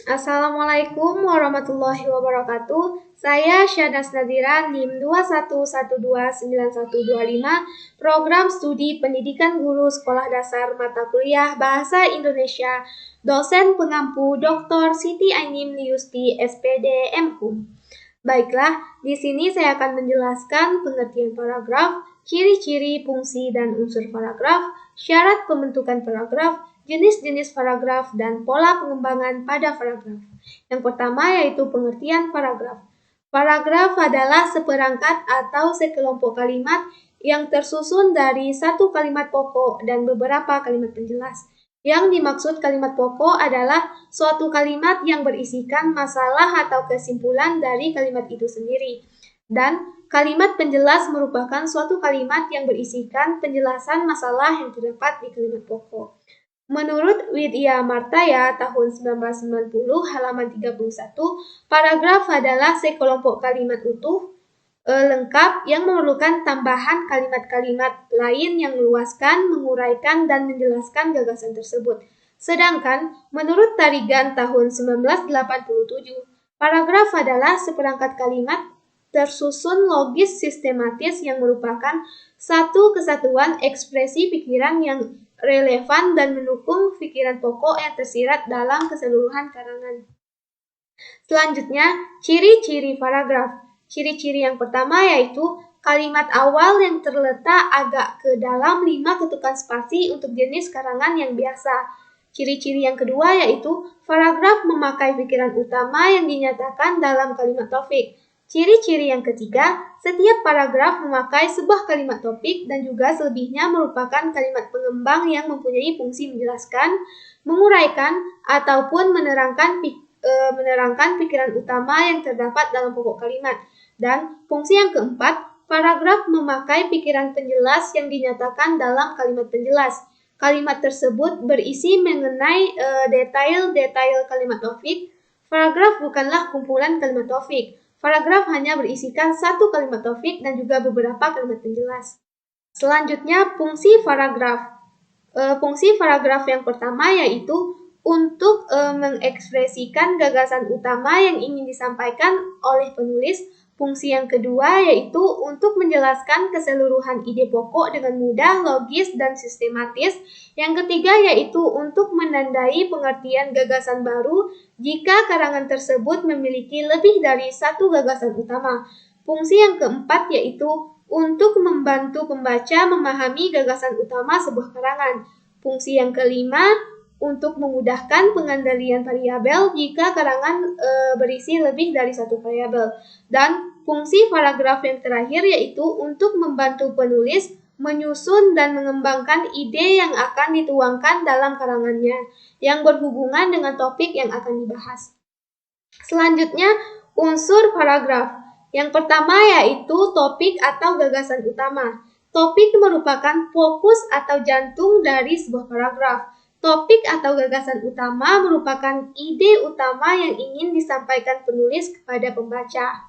Assalamualaikum warahmatullahi wabarakatuh. Saya Syahnaz Nadira, NIM 21129125, Program Studi Pendidikan Guru Sekolah Dasar Mata Kuliah Bahasa Indonesia, dosen pengampu Dr. Siti Ainim Liusti, SPD, MHUM. Baiklah, di sini saya akan menjelaskan pengertian paragraf, ciri-ciri, fungsi, dan unsur paragraf, syarat pembentukan paragraf, jenis-jenis paragraf, dan pola pengembangan pada paragraf. Yang pertama yaitu pengertian paragraf. Paragraf adalah seperangkat atau sekelompok kalimat yang tersusun dari satu kalimat pokok dan beberapa kalimat penjelas. Yang dimaksud kalimat pokok adalah suatu kalimat yang berisikan masalah atau kesimpulan dari kalimat itu sendiri. Dan kalimat penjelas merupakan suatu kalimat yang berisikan penjelasan masalah yang terdapat di kalimat pokok. Menurut Widya Martaya tahun 1990 halaman 31, paragraf adalah sekelompok kalimat utuh lengkap yang memerlukan tambahan kalimat-kalimat lain yang meluaskan, menguraikan, dan menjelaskan gagasan tersebut. Sedangkan menurut Tarigan tahun 1987, paragraf adalah seperangkat kalimat tersusun logis sistematis yang merupakan satu kesatuan ekspresi pikiran yang relevan dan mendukung pikiran pokok yang tersirat dalam keseluruhan karangan. Selanjutnya, ciri-ciri paragraf. Ciri-ciri yang pertama yaitu kalimat awal yang terletak agak ke dalam 5 ketukan spasi untuk jenis karangan yang biasa. Ciri-ciri yang kedua yaitu paragraf memakai pikiran utama yang dinyatakan dalam kalimat topik. Ciri-ciri yang ketiga, setiap paragraf memakai sebuah kalimat topik dan juga selebihnya merupakan kalimat pengembang yang mempunyai fungsi menjelaskan, menguraikan, ataupun menerangkan pikiran utama yang terdapat dalam pokok kalimat. Dan fungsi yang keempat, paragraf memakai pikiran penjelas yang dinyatakan dalam kalimat penjelas. Kalimat tersebut berisi mengenai detail-detail kalimat topik. Paragraf bukanlah kumpulan kalimat topik. Paragraf hanya berisikan satu kalimat topik dan juga beberapa kalimat penjelas. Selanjutnya, fungsi paragraf. Fungsi paragraf yang pertama yaitu untuk mengekspresikan gagasan utama yang ingin disampaikan oleh penulis. Fungsi yang kedua yaitu untuk menjelaskan keseluruhan ide pokok dengan mudah, logis, dan sistematis. Yang ketiga yaitu untuk menandai pengertian gagasan baru jika karangan tersebut memiliki lebih dari satu gagasan utama. Fungsi yang keempat yaitu untuk membantu pembaca memahami gagasan utama sebuah karangan. Fungsi yang kelima untuk memudahkan pengendalian variabel jika karangan berisi lebih dari satu variabel. Dan fungsi paragraf yang terakhir yaitu untuk membantu penulis menyusun dan mengembangkan ide yang akan dituangkan dalam karangannya yang berhubungan dengan topik yang akan dibahas. Selanjutnya, unsur paragraf. Yang pertama yaitu topik atau gagasan utama. Topik merupakan fokus atau jantung dari sebuah paragraf. Topik atau gagasan utama merupakan ide utama yang ingin disampaikan penulis kepada pembaca.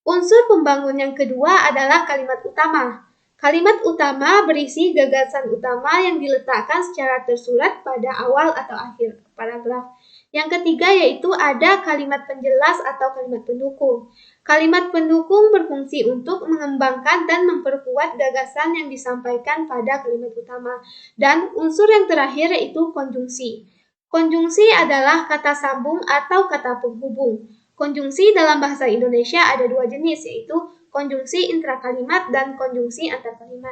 Unsur pembangun yang kedua adalah kalimat utama. Kalimat utama berisi gagasan utama yang diletakkan secara tersurat pada awal atau akhir paragraf. Yang ketiga yaitu ada kalimat penjelas atau kalimat pendukung. Kalimat pendukung berfungsi untuk mengembangkan dan memperkuat gagasan yang disampaikan pada kalimat utama. Dan unsur yang terakhir yaitu konjungsi. Konjungsi adalah kata sambung atau kata penghubung. Konjungsi dalam bahasa Indonesia ada dua jenis, yaitu konjungsi intrakalimat dan konjungsi antarkalimat.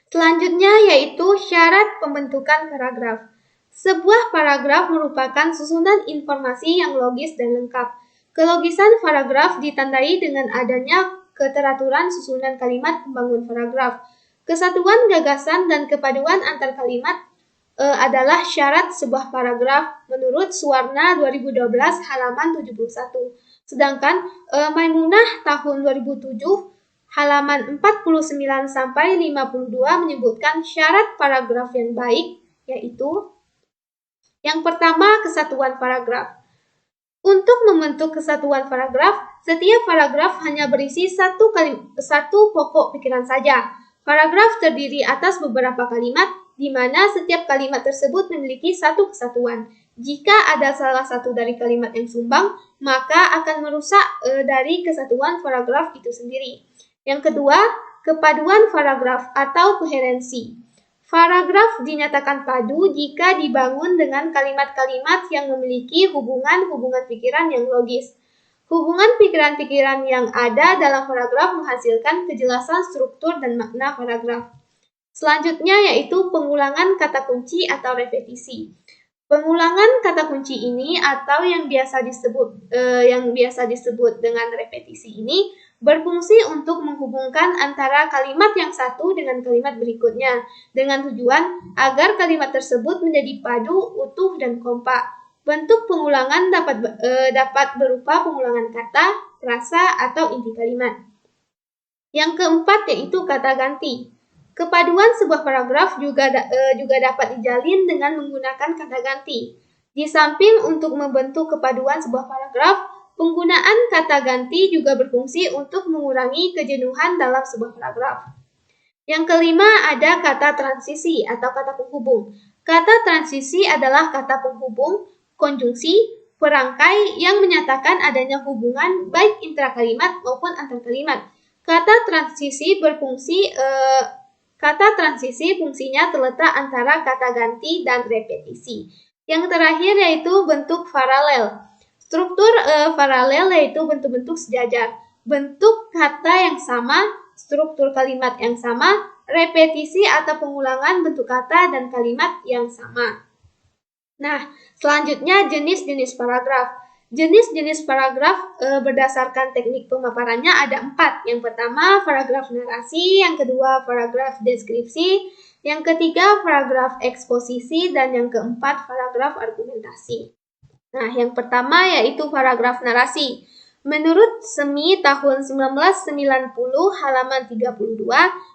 Selanjutnya yaitu syarat pembentukan paragraf. Sebuah paragraf merupakan susunan informasi yang logis dan lengkap. Kelogisan paragraf ditandai dengan adanya keteraturan susunan kalimat pembangun paragraf. Kesatuan gagasan dan kepaduan antar kalimat adalah syarat sebuah paragraf menurut Suwarna 2012 halaman 71. Sedangkan Maimunah tahun 2007 halaman 49 sampai 52 menyebutkan syarat paragraf yang baik, yaitu yang pertama, kesatuan paragraf. Untuk membentuk kesatuan paragraf, setiap paragraf hanya berisi satu pokok pikiran saja. Paragraf terdiri atas beberapa kalimat, di mana setiap kalimat tersebut memiliki satu kesatuan. Jika ada salah satu dari kalimat yang sumbang, maka akan merusak dari kesatuan paragraf itu sendiri. Yang kedua, kepaduan paragraf atau koherensi. Paragraf dinyatakan padu jika dibangun dengan kalimat-kalimat yang memiliki hubungan-hubungan pikiran yang logis. Hubungan pikiran-pikiran yang ada dalam paragraf menghasilkan kejelasan struktur dan makna paragraf. Selanjutnya yaitu pengulangan kata kunci atau repetisi. Pengulangan kata kunci ini atau yang biasa disebut dengan repetisi ini berfungsi untuk menghubungkan antara kalimat yang satu dengan kalimat berikutnya dengan tujuan agar kalimat tersebut menjadi padu, utuh, dan kompak. Bentuk pengulangan dapat berupa pengulangan kata, frasa, atau inti kalimat. Yang keempat yaitu kata ganti. Kepaduan sebuah paragraf juga dapat dijalin dengan menggunakan kata ganti. Di samping untuk membentuk kepaduan sebuah paragraf, penggunaan kata ganti juga berfungsi untuk mengurangi kejenuhan dalam sebuah paragraf. Yang kelima ada kata transisi atau kata penghubung. Kata transisi adalah kata penghubung, konjungsi, perangkai yang menyatakan adanya hubungan baik intra-kalimat maupun antar-kalimat. Kata transisi fungsinya terletak antara kata ganti dan repetisi. Yang terakhir yaitu bentuk paralel. Struktur paralel yaitu bentuk-bentuk sejajar. Bentuk kata yang sama, struktur kalimat yang sama, repetisi atau pengulangan bentuk kata dan kalimat yang sama. Nah, selanjutnya jenis-jenis paragraf. Jenis-jenis paragraf berdasarkan teknik pemaparannya ada 4. Yang pertama, paragraf narasi. Yang kedua, paragraf deskripsi. Yang ketiga, paragraf eksposisi. Dan yang keempat, paragraf argumentasi. Nah, yang pertama yaitu paragraf narasi. Menurut SEMI tahun 1990 halaman 32,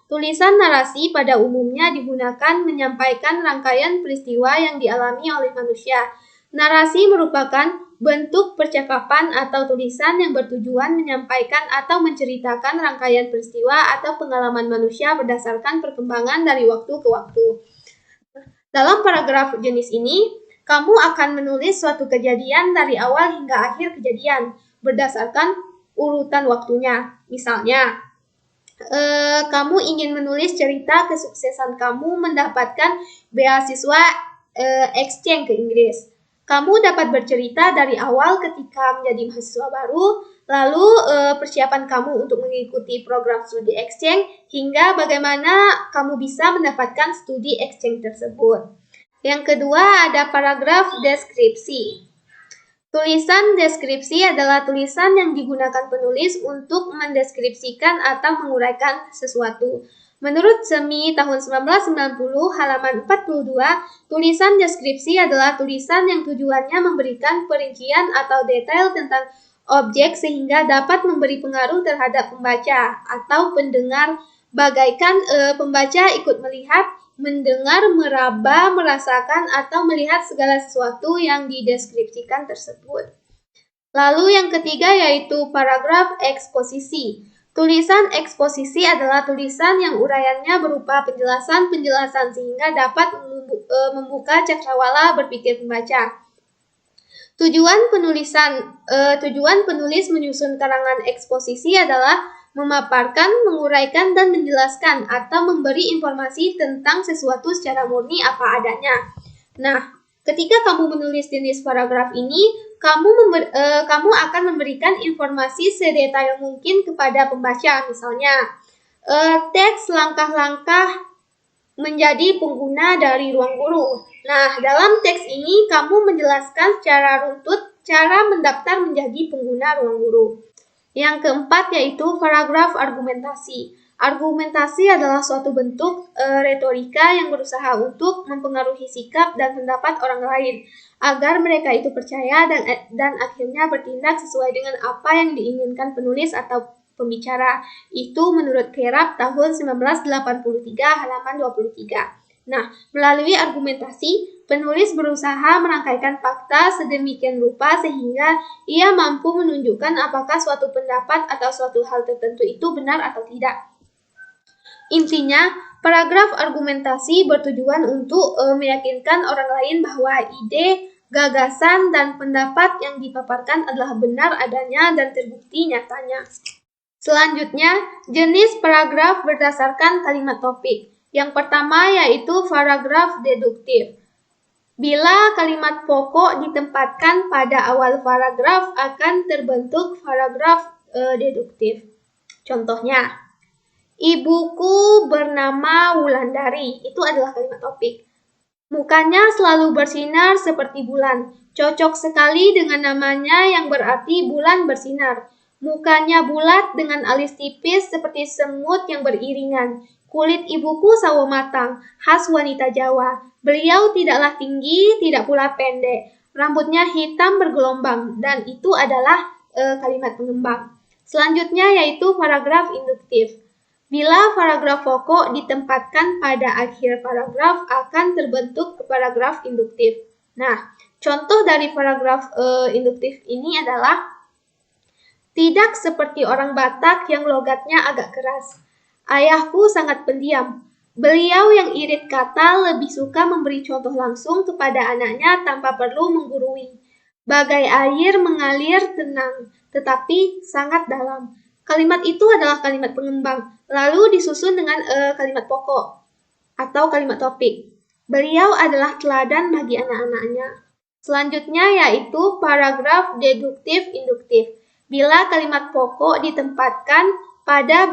tulisan narasi pada umumnya digunakan menyampaikan rangkaian peristiwa yang dialami oleh manusia. Narasi merupakan bentuk percakapan atau tulisan yang bertujuan menyampaikan atau menceritakan rangkaian peristiwa atau pengalaman manusia berdasarkan perkembangan dari waktu ke waktu. Dalam paragraf jenis ini, kamu akan menulis suatu kejadian dari awal hingga akhir kejadian berdasarkan urutan waktunya. Misalnya, kamu ingin menulis cerita kesuksesan kamu mendapatkan beasiswa exchange ke Inggris. Kamu dapat bercerita dari awal ketika menjadi mahasiswa baru, lalu persiapan kamu untuk mengikuti program studi exchange, hingga bagaimana kamu bisa mendapatkan studi exchange tersebut. Yang kedua ada paragraf deskripsi. Tulisan deskripsi adalah tulisan yang digunakan penulis untuk mendeskripsikan atau menguraikan sesuatu. Menurut SEMI tahun 1990 halaman 42, tulisan deskripsi adalah tulisan yang tujuannya memberikan perincian atau detail tentang objek sehingga dapat memberi pengaruh terhadap pembaca atau pendengar, bagaikan pembaca ikut melihat, mendengar, meraba, merasakan, atau melihat segala sesuatu yang dideskripsikan tersebut. Lalu yang ketiga yaitu paragraf eksposisi. Tulisan eksposisi adalah tulisan yang uraiannya berupa penjelasan-penjelasan sehingga dapat membuka cakrawala berpikir pembaca. Tujuan penulis menyusun karangan eksposisi adalah memaparkan, menguraikan, dan menjelaskan atau memberi informasi tentang sesuatu secara murni apa adanya. Nah, ketika kamu menulis jenis paragraf ini, kamu akan memberikan informasi sedetail mungkin kepada pembaca. Misalnya, teks langkah-langkah menjadi pengguna dari ruang guru. Nah, dalam teks ini kamu menjelaskan secara runtut cara mendaftar menjadi pengguna ruang guru. Yang keempat yaitu paragraf argumentasi. Argumentasi adalah suatu bentuk retorika yang berusaha untuk mempengaruhi sikap dan pendapat orang lain agar mereka itu percaya dan akhirnya bertindak sesuai dengan apa yang diinginkan penulis atau pembicara. Itu menurut Kerap tahun 1983 halaman 23. Nah, melalui argumentasi, penulis berusaha merangkaikan fakta sedemikian rupa sehingga ia mampu menunjukkan apakah suatu pendapat atau suatu hal tertentu itu benar atau tidak. Intinya, Paragraf argumentasi bertujuan untuk meyakinkan orang lain bahwa ide, gagasan, dan pendapat yang dipaparkan adalah benar adanya dan terbukti nyatanya. Selanjutnya, jenis paragraf berdasarkan kalimat topik. Yang pertama yaitu paragraf deduktif. Bila kalimat pokok ditempatkan pada awal paragraf akan terbentuk paragraf deduktif. Contohnya, ibuku bernama Wulandari. Itu adalah kalimat topik. Mukanya selalu bersinar seperti bulan. Cocok sekali dengan namanya yang berarti bulan bersinar. Mukanya bulat dengan alis tipis seperti semut yang beriringan. Kulit ibuku sawo matang, khas wanita Jawa. Beliau tidaklah tinggi, tidak pula pendek. Rambutnya hitam bergelombang, dan itu adalah kalimat pengembang. Selanjutnya yaitu paragraf induktif. Bila paragraf pokok ditempatkan pada akhir paragraf akan terbentuk paragraf induktif. Nah, contoh dari paragraf induktif ini adalah tidak seperti orang Batak yang logatnya agak keras. Ayahku sangat pendiam. Beliau yang irit kata lebih suka memberi contoh langsung kepada anaknya tanpa perlu menggurui. Bagai air mengalir tenang, tetapi sangat dalam. Kalimat itu adalah kalimat pengembang, lalu disusun dengan kalimat pokok atau kalimat topik. Beliau adalah teladan bagi anak-anaknya. Selanjutnya yaitu paragraf deduktif induktif. Bila kalimat pokok ditempatkan pada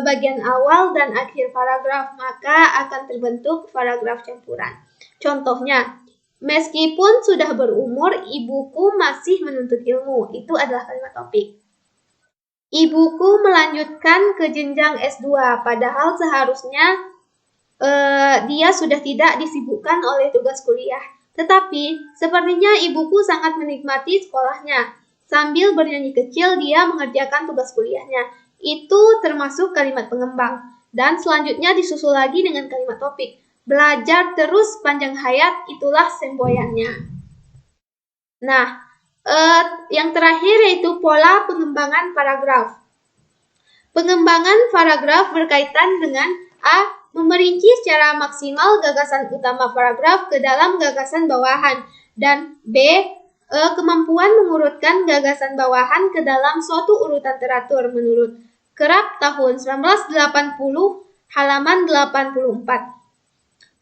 bagian awal dan akhir paragraf, maka akan terbentuk paragraf campuran. Contohnya, meskipun sudah berumur, ibuku masih menuntut ilmu. Itu adalah kalimat topik. Ibuku melanjutkan ke jenjang S2, padahal seharusnya dia sudah tidak disibukkan oleh tugas kuliah. Tetapi, sepertinya ibuku sangat menikmati sekolahnya. Sambil bernyanyi kecil, dia mengerjakan tugas kuliahnya. Itu termasuk kalimat pengembang. Dan selanjutnya disusul lagi dengan kalimat topik. Belajar terus panjang hayat, itulah semboyannya. Nah, yang terakhir yaitu pola pengembangan paragraf. Pengembangan paragraf berkaitan dengan A. Memerinci secara maksimal gagasan utama paragraf ke dalam gagasan bawahan. Dan B. Kemampuan mengurutkan gagasan bawahan ke dalam suatu urutan teratur menurut Kerap tahun 1980 halaman 84.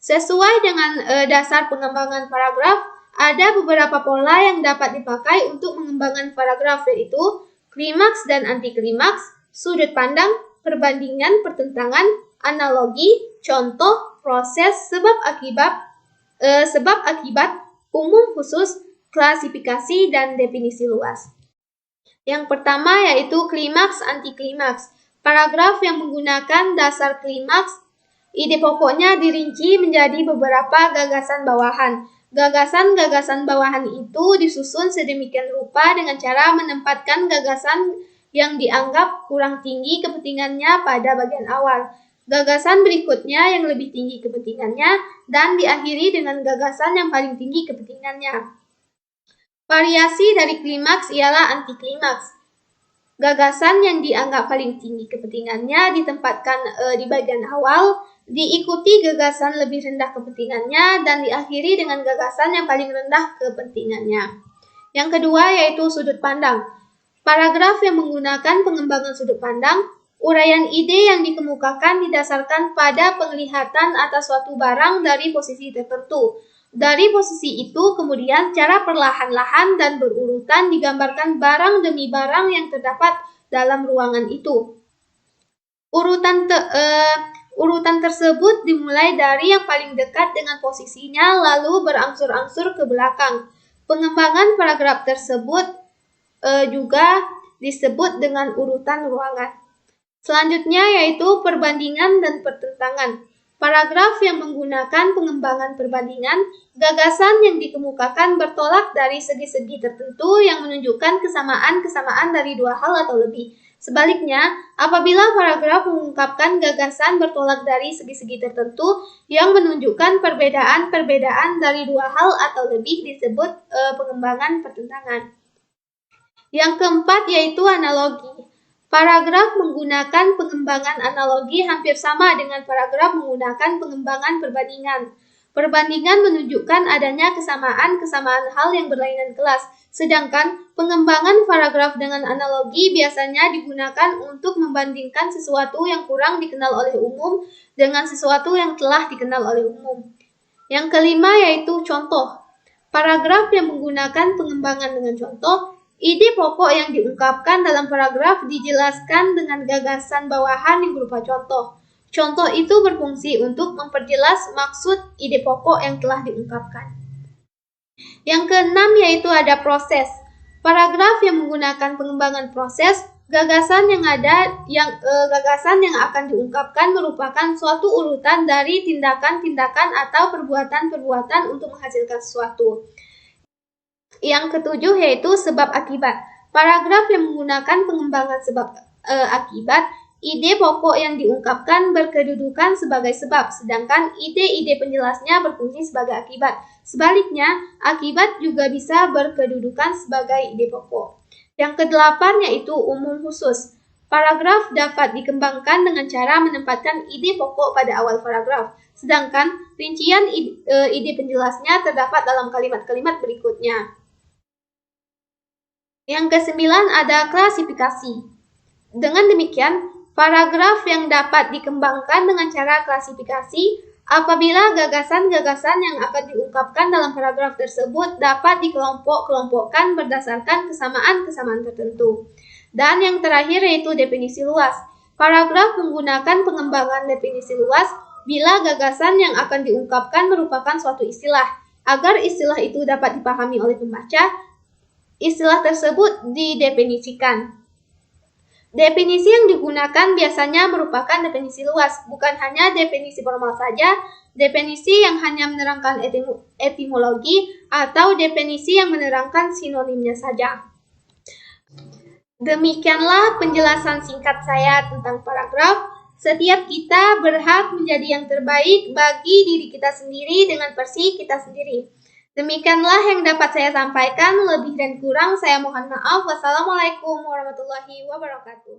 Sesuai dengan dasar pengembangan paragraf, ada beberapa pola yang dapat dipakai untuk mengembangkan paragraf, yaitu klimaks dan antiklimaks, sudut pandang, perbandingan, pertentangan, analogi, contoh, proses, sebab akibat, umum khusus, klasifikasi, dan definisi luas. Yang pertama yaitu klimaks antiklimaks. Paragraf yang menggunakan dasar klimaks, ide pokoknya dirinci menjadi beberapa gagasan bawahan. Gagasan-gagasan bawahan itu disusun sedemikian rupa dengan cara menempatkan gagasan yang dianggap kurang tinggi kepentingannya pada bagian awal. Gagasan berikutnya yang lebih tinggi kepentingannya dan diakhiri dengan gagasan yang paling tinggi kepentingannya. Variasi dari klimaks ialah antiklimaks. Gagasan yang dianggap paling tinggi kepentingannya ditempatkan di bagian awal, diikuti gagasan lebih rendah kepentingannya, dan diakhiri dengan gagasan yang paling rendah kepentingannya. Yang kedua yaitu sudut pandang. Paragraf yang menggunakan pengembangan sudut pandang, uraian ide yang dikemukakan didasarkan pada penglihatan atas suatu barang dari posisi tertentu. Dari posisi itu, kemudian secara perlahan-lahan dan berurutan digambarkan barang demi barang yang terdapat dalam ruangan itu. Urutan tersebut dimulai dari yang paling dekat dengan posisinya, lalu berangsur-angsur ke belakang. Pengembangan paragraf tersebut juga disebut dengan urutan ruangan. Selanjutnya yaitu perbandingan dan pertentangan. Paragraf yang menggunakan pengembangan perbandingan, gagasan yang dikemukakan bertolak dari segi-segi tertentu yang menunjukkan kesamaan-kesamaan dari dua hal atau lebih. Sebaliknya, apabila paragraf mengungkapkan gagasan bertolak dari segi-segi tertentu yang menunjukkan perbedaan-perbedaan dari dua hal atau lebih disebut pengembangan pertentangan. Yang keempat yaitu analogi. Paragraf menggunakan pengembangan analogi hampir sama dengan paragraf menggunakan pengembangan perbandingan. Perbandingan menunjukkan adanya kesamaan hal yang berlainan kelas, sedangkan pengembangan paragraf dengan analogi biasanya digunakan untuk membandingkan sesuatu yang kurang dikenal oleh umum dengan sesuatu yang telah dikenal oleh umum. Yang kelima yaitu contoh. Paragraf yang menggunakan pengembangan dengan contoh, ide pokok yang diungkapkan dalam paragraf dijelaskan dengan gagasan bawahan yang berupa contoh. Contoh itu berfungsi untuk memperjelas maksud ide pokok yang telah diungkapkan. Yang keenam yaitu ada proses. Paragraf yang menggunakan pengembangan proses, gagasan yang akan diungkapkan merupakan suatu urutan dari tindakan-tindakan atau perbuatan-perbuatan untuk menghasilkan sesuatu. Yang ketujuh yaitu sebab akibat. Paragraf yang menggunakan pengembangan sebab akibat, ide pokok yang diungkapkan berkedudukan sebagai sebab, sedangkan ide-ide penjelasnya berfungsi sebagai akibat. Sebaliknya, akibat juga bisa berkedudukan sebagai ide pokok. Yang kedelapan yaitu umum khusus. Paragraf dapat dikembangkan dengan cara menempatkan ide pokok pada awal paragraf, sedangkan rincian ide penjelasnya terdapat dalam kalimat-kalimat berikutnya. Yang kesembilan ada klasifikasi. Dengan demikian, paragraf yang dapat dikembangkan dengan cara klasifikasi apabila gagasan-gagasan yang akan diungkapkan dalam paragraf tersebut dapat dikelompok-kelompokkan berdasarkan kesamaan-kesamaan tertentu. Dan yang terakhir yaitu definisi luas. Paragraf menggunakan pengembangan definisi luas bila gagasan yang akan diungkapkan merupakan suatu istilah. Agar istilah itu dapat dipahami oleh pembaca, istilah tersebut didefinisikan. Definisi yang digunakan biasanya merupakan definisi luas, bukan hanya definisi formal saja, definisi yang hanya menerangkan etimologi, atau definisi yang menerangkan sinonimnya saja. Demikianlah penjelasan singkat saya tentang paragraf. Setiap kita berhak menjadi yang terbaik bagi diri kita sendiri dengan versi kita sendiri. Demikianlah yang dapat saya sampaikan, lebih dan kurang saya mohon maaf. Wassalamualaikum warahmatullahi wabarakatuh.